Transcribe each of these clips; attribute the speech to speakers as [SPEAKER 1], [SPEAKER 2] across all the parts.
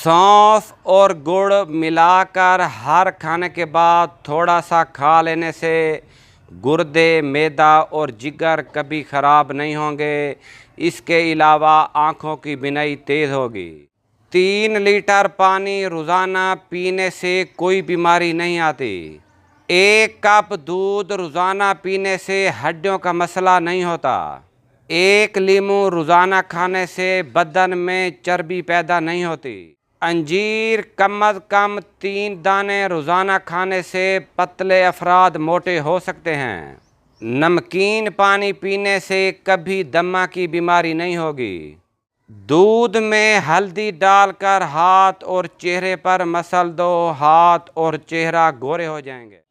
[SPEAKER 1] सौंफ और गुड़ मिलाकर हर खाने के बाद थोड़ा सा खा लेने से गुर्दे, मैदा और जिगर कभी ख़राब नहीं होंगे। इसके अलावा आँखों की बीनाई तेज़ होगी। 3 लीटर पानी रोज़ाना पीने से कोई बीमारी नहीं आती। 1 कप दूध रोज़ाना पीने से हड्डियों का मसला नहीं होता। 1 लीमू रोज़ाना खाने से बदन में चर्बी पैदा नहीं होती। अंजीर कम अज़ कम 3 दाने रोज़ाना खाने से पतले अफराद मोटे हो सकते हैं। नमकीन पानी पीने से कभी दमा की बीमारी नहीं होगी। दूध में हल्दी डालकर हाथ और चेहरे पर मसल दो, हाथ और चेहरा गोरे हो जाएंगे।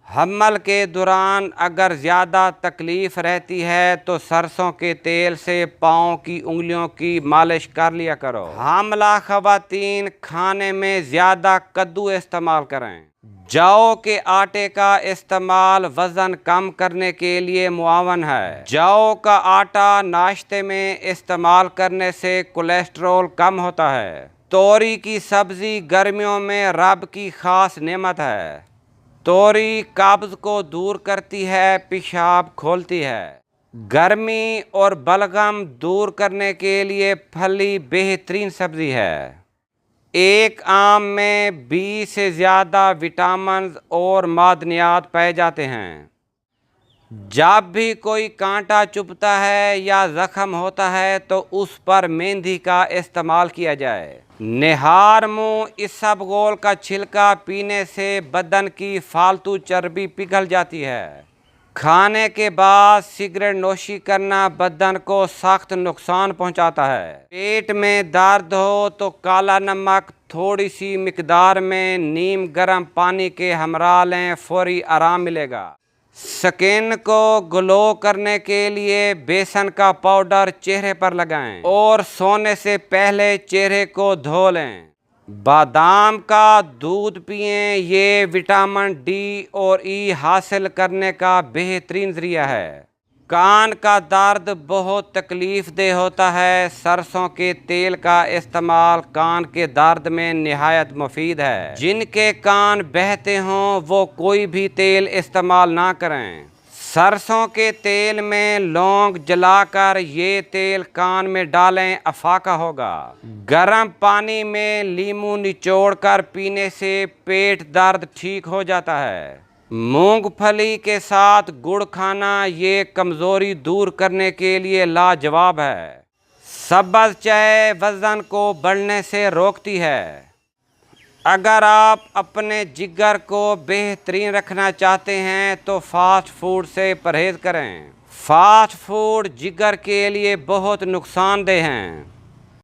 [SPEAKER 1] हमल के दौरान अगर ज़्यादा तकलीफ़ रहती है तो सरसों के तेल से पाँव की उंगलियों की मालिश कर लिया करो। हामला ख़वातीन खाने में ज़्यादा कद्दू इस्तेमाल करें। जौ के आटे का इस्तेमाल वज़न कम करने के लिए मुआवन है। जौ का आटा नाश्ते में इस्तेमाल करने से कोलेस्ट्रॉल कम होता है। तोरी की सब्ज़ी गर्मियों में रब की ख़ास नेमत है। तोरी कब्ज़ को दूर करती है, पेशाब खोलती है। गर्मी और बलगम दूर करने के लिए फली बेहतरीन सब्ज़ी है। एक आम में 20 से ज़्यादा विटामिन और मादनियात पाए जाते हैं। जब भी कोई कांटा चुभता है या ज़ख्म होता है तो उस पर मेहंदी का इस्तेमाल किया जाए। निहार मुँह इसबगोल का छिलका पीने से बदन की फालतू चर्बी पिघल जाती है। खाने के बाद सिगरेट नोशी करना बदन को सख्त नुकसान पहुंचाता है। पेट में दर्द हो तो काला नमक थोड़ी सी मिकदार में नीम गर्म पानी के हमरा लें, फौरी आराम मिलेगा। स्किन को ग्लो करने के लिए बेसन का पाउडर चेहरे पर लगाएं और सोने से पहले चेहरे को धो लें। बादाम का दूध पिएं, ये विटामिन डी और ई हासिल करने का बेहतरीन ज़रिया है। कान का दर्द बहुत तकलीफ़देह होता है। सरसों के तेल का इस्तेमाल कान के दर्द में निहायत मुफीद है। जिनके कान बहते हों वो कोई भी तेल इस्तेमाल ना करें। सरसों के तेल में लौंग जलाकर ये तेल कान में डालें, अफाका होगा। गर्म पानी में लीमू निचोड़कर पीने से पेट दर्द ठीक हो जाता है। मूंगफली के साथ गुड़ खाना ये कमज़ोरी दूर करने के लिए लाजवाब है। सब्ज़ चाय वज़न को बढ़ने से रोकती है। अगर आप अपने जिगर को बेहतरीन रखना चाहते हैं तो फास्ट फूड से परहेज़ करें। फास्ट फूड जिगर के लिए बहुत नुकसानदेह हैं।